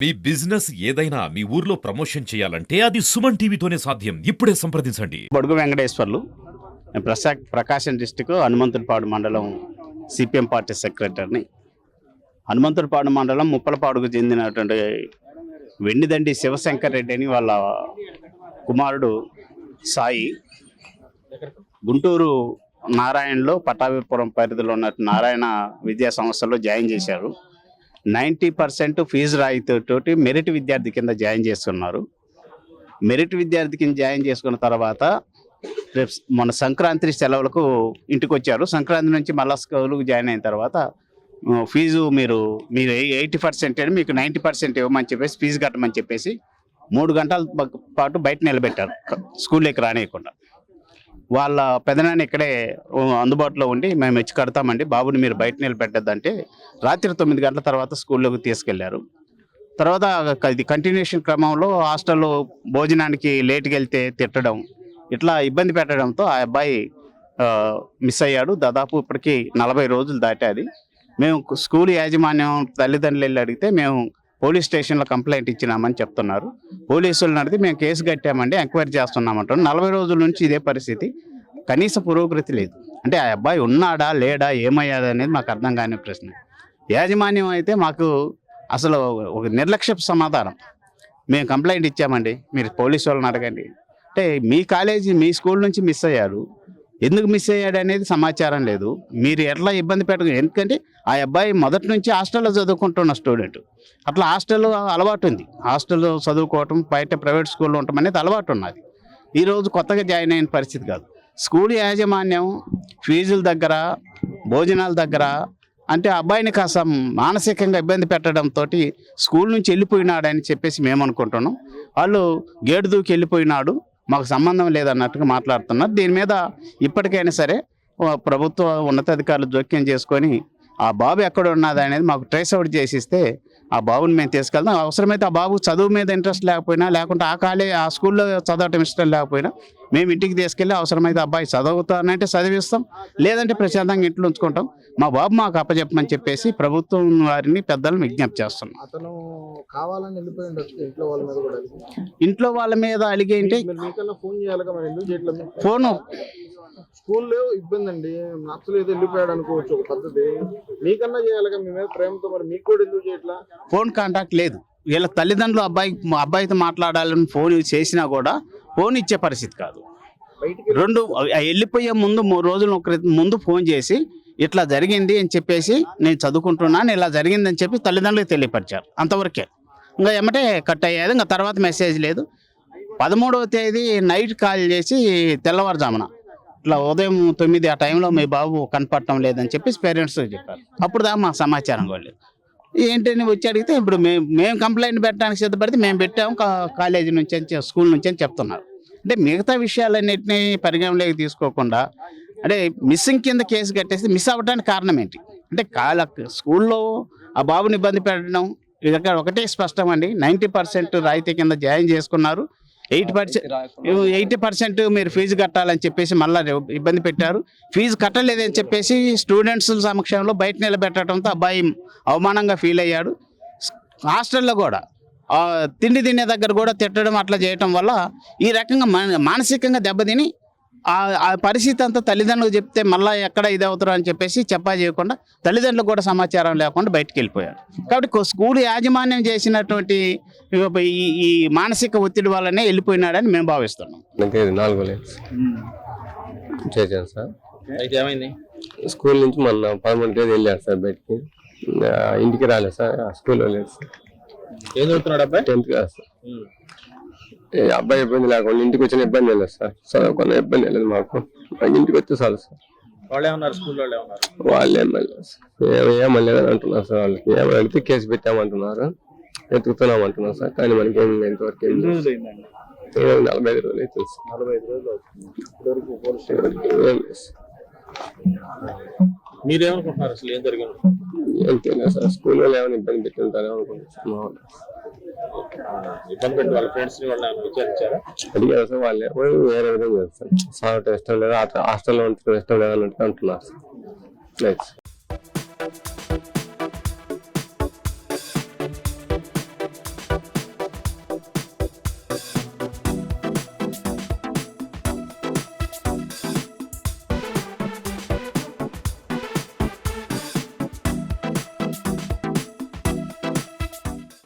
మీ business ఏదైనా మీ ఊర్లో promotion చేయాలంటే అది సుమన్ టీవీతోనే సాధ్యం. ఇప్పుడే సంప్రదించండి. బడుగు వెంకటేశ్వర్లు, ప్రకాశం డిస్టిక్ హనుమంతులపాడు మండలం సిపిఎం పార్టీ సెక్రటరీని. హనుమంతులపాడు మండలం ముప్పలపాడుకు చెందినటువంటి వెండిదండి శివశంకర్ రెడ్డి అని వాళ్ళ కుమారుడు సాయి గుంటూరు నారాయణలో పట్టాభిపురం పరిధిలో ఉన్న నారాయణ విద్యా సంస్థలో జాయిన్ చేశారు. 90% ఫీజు రాయితీతోటి మెరిట్ విద్యార్థి కింద జాయిన్ చేసుకున్నారు. మెరిట్ విద్యార్థి కింద జాయిన్ చేసుకున్న తర్వాత రేపు మన సంక్రాంతి సెలవులకు ఇంటికి వచ్చారు. సంక్రాంతి నుంచి మళ్ళా స్కూల్కి జాయిన్ అయిన తర్వాత ఫీజు మీరు 80% అని మీకు 90% ఇవ్వమని చెప్పేసి ఫీజు కట్టమని చెప్పేసి 3 గంటల పాటు బయట నిలబెట్టారు, స్కూల్లోకి రానియకుండా. వాళ్ళ పెదనాన్న ఇక్కడే అందుబాటులో ఉండి మేము వచ్చి కడతామండి, బాబుని మీరు బయట నిలబెట్టద్దంటే రాత్రి 9 గంటల తర్వాత స్కూల్లోకి తీసుకెళ్లారు. తర్వాత ఇది కంటిన్యూషన్ క్రమంలో హాస్టల్లో భోజనానికి లేట్కి వెళ్తే తిట్టడం, ఇట్లా ఇబ్బంది పెట్టడంతో ఆ అబ్బాయి మిస్ అయ్యాడు. దాదాపు ఇప్పటికి 40 రోజులు దాటాది. మేము స్కూల్ యాజమాన్యం తల్లిదండ్రులు వెళ్ళి అడిగితే మేము పోలీస్ స్టేషన్లో కంప్లైంట్ ఇచ్చినామని చెప్తున్నారు. పోలీసులను అడిగితే మేము కేసు కట్టామండి, ఎంక్వైరీ చేస్తున్నామంటారు. 40 రోజుల నుంచి ఇదే పరిస్థితి, కనీస పురోగతి లేదు. అంటే ఆ అబ్బాయి ఉన్నాడా లేడా ఏమయ్యాడా అనేది మాకు అర్థం కాని ప్రశ్న. యాజమాన్యం అయితే మాకు అసలు ఒక నిర్లక్ష్యపు సమాధానం, మేము కంప్లైంట్ ఇచ్చామండి, మీరు పోలీసు వాళ్ళని అడగండి. అంటే మీ కాలేజీ మీ స్కూల్ నుంచి మిస్ అయ్యారు, ఎందుకు మిస్ అయ్యాడు అనేది సమాచారం లేదు. మీరు ఎట్లా ఇబ్బంది పెట్టదు, ఎందుకంటే ఆ అబ్బాయి మొదటి నుంచి హాస్టల్లో చదువుకుంటున్న స్టూడెంట్. అట్లా హాస్టల్లో అలవాటు ఉంది, హాస్టల్లో చదువుకోవటం, బయట ప్రైవేట్ స్కూల్లో ఉండటం అనేది అలవాటు ఉన్నది. ఈరోజు కొత్తగా జాయిన్ అయిన పరిస్థితి కాదు. స్కూల్ యాజమాన్యం ఫీజుల దగ్గర, భోజనాల దగ్గర అంటే అబ్బాయిని కాస్త మానసికంగా ఇబ్బంది పెట్టడంతో స్కూల్ నుంచి వెళ్ళిపోయినాడని చెప్పేసి మేము అనుకుంటున్నాం. వాళ్ళు గేటు దూకి వెళ్ళిపోయినాడు, మాకు సంబంధం లేదన్నట్టుగా మాట్లాడుతున్నారు. దీని మీద ఇప్పటికైనా సరే ప్రభుత్వ ఉన్నతాధికారులు జోక్యం చేసుకొని ఆ బాబు ఎక్కడ ఉన్నది అనేది మాకు ట్రేస్ అవుట్ చేసిస్తే ఆ బాబుని మేము తీసుకెళ్తాం. అవసరమైతే ఆ బాబు చదువు మీద ఇంట్రెస్ట్ లేకపోయినా, లేకుంటే ఆ స్కూల్లో చదవటం ఇష్టం లేకపోయినా మేము ఇంటికి తీసుకెళ్ళి అవసరమైతే అబ్బాయి చదువుతానంటే చదివిస్తాం, లేదంటే ప్రశాంతంగా ఇంట్లో ఉంచుకుంటాం. మా బాబు మాకు అప్పచెప్పమని చెప్పేసి ప్రభుత్వం వారిని పెద్దలను విజ్ఞప్తి చేస్తున్నాం. అతను కావాలని వెళ్ళిపోయింది, ఇంట్లో వాళ్ళ మీద కూడా ఇంట్లో వాళ్ళ మీద అలిగేంటే ఫోన్ చేయాలిగా, మరి ఎందుకు చేయట్లేదు? ఫోను స్కూల్లో ఇబ్బంది అండి, నచ్చలేదు వెళ్ళిపోయాడు అనుకోవచ్చు ఒక పద్ధతి, మీకన్నా చేయాలిగా మీ మీద ప్రేమతో, మరి మీకు కూడా ఎందుకు చేయట్లా? ఫోన్ కాంటాక్ట్ లేదు. వీళ్ళ తల్లిదండ్రులు అబ్బాయితో మాట్లాడాలని ఫోన్ చేసినా కూడా ఫోన్ ఇచ్చే పరిస్థితి కాదు. వెళ్ళిపోయే ముందు 3 రోజుల ముందు ఫోన్ చేసి ఇట్లా జరిగింది అని చెప్పేసి, నేను చదువుకుంటున్నాను, ఇలా జరిగిందని చెప్పి తల్లిదండ్రులకు తెలియపరిచారు. అంతవరకే, ఇంకా ఏమంటే కట్ అయ్యేది. ఇంకా తర్వాత మెసేజ్ లేదు. 13వ తేదీ నైట్ కాల్ చేసి తెల్లవారుజామున ఇట్లా ఉదయం 9 ఆ టైంలో మీ బాబు కనపడటం లేదని చెప్పేసి పేరెంట్స్ చెప్పారు. అప్పుడు దాకా మాకు సమాచారం కూడా లేదు. ఏంటని వచ్చి అడిగితే ఇప్పుడు మేము కంప్లైంట్ పెట్టడానికి సిద్ధపడితే మేము పెట్టాము కాలేజీ నుంచి అని, స్కూల్ నుంచి అని చెప్తున్నారు. అంటే మిగతా విషయాలన్నింటినీ పరిగణలోకి తీసుకోకుండా అంటే మిస్సింగ్ కింద కేసు కట్టేసి మిస్ అవ్వడానికి కారణం ఏంటి అంటే స్కూల్లో ఆ బాబుని ఇబ్బంది పెట్టడం ఇక్కడ ఒకటే స్పష్టం అండి. 90% రాయితీ కింద జాయిన్ చేసుకున్నారు, 80% మీరు ఫీజు కట్టాలని చెప్పేసి మళ్ళీ ఇబ్బంది పెట్టారు. ఫీజు కట్టలేదని చెప్పేసి స్టూడెంట్స్ సమక్షంలో బయట నిలబెట్టడంతో అబ్బాయి అవమానంగా ఫీల్ అయ్యాడు. హాస్టల్లో కూడా తిండి తినే దగ్గర కూడా తిట్టడం, అట్లా చేయటం వల్ల ఈ రకంగా మానసికంగా దెబ్బతిని ఆ పరిస్థితి అంతా తల్లిదండ్రులకు చెప్తే మళ్ళీ ఎక్కడ ఇది అవుతారు అని చెప్పేసి చేయకుండా తల్లిదండ్రులకు కూడా సమాచారం లేకుండా బయటకు వెళ్ళిపోయారు. కాబట్టి స్కూల్ యాజమాన్యం చేసినటువంటి ఈ మానసిక ఒత్తిడి వల్లనే వెళ్ళిపోయినాడని మేము భావిస్తున్నాం. స్కూల్ నుంచి మొన్న 11 తేదీ వెళ్ళారు సార్, బయటికి ఇంటికి రాలేదు సార్, స్కూల్లో లేదు సార్. ఏం చదువుతున్నాడు అబ్బాయి? 10th class. అబ్బాయి ఇబ్బంది లేకుండా ఇంటికి వచ్చిన ఇబ్బంది లేదు సార్, చదువుకున్న ఇబ్బంది లేదు మాకు, ఇంటికి వచ్చి చాలు సార్. వాళ్ళు ఏమలేదని అంటున్నారు సార్. వాళ్ళకి ఏమని అడిగితే కేసు పెట్టామంటున్నారు, ఎత్తుకుతున్నామంటున్నారు సార్. కానీ మనకి ఏమి ఇంతవరకు 45 రోజులు అవుతుంది సార్. మీరేమనుకుంటున్నారు అసలు ఏం జరిగింది? ఏం తెలియదు సార్, స్కూల్లో ఏమైనా ఇబ్బంది పెట్టి ఉంటారేమో అనుకుంటున్నాను. ఇబ్బంది పెట్టి వాళ్ళ ఫ్రెండ్స్ విచారించారా? అడిగారు సార్, వాళ్ళు వేరే విధంగా సార్, సార్ ఇష్టం లేదా, హాస్టల్లో ఉంటే ఇష్టం లేదన్నట్టు అంటున్నారు సార్.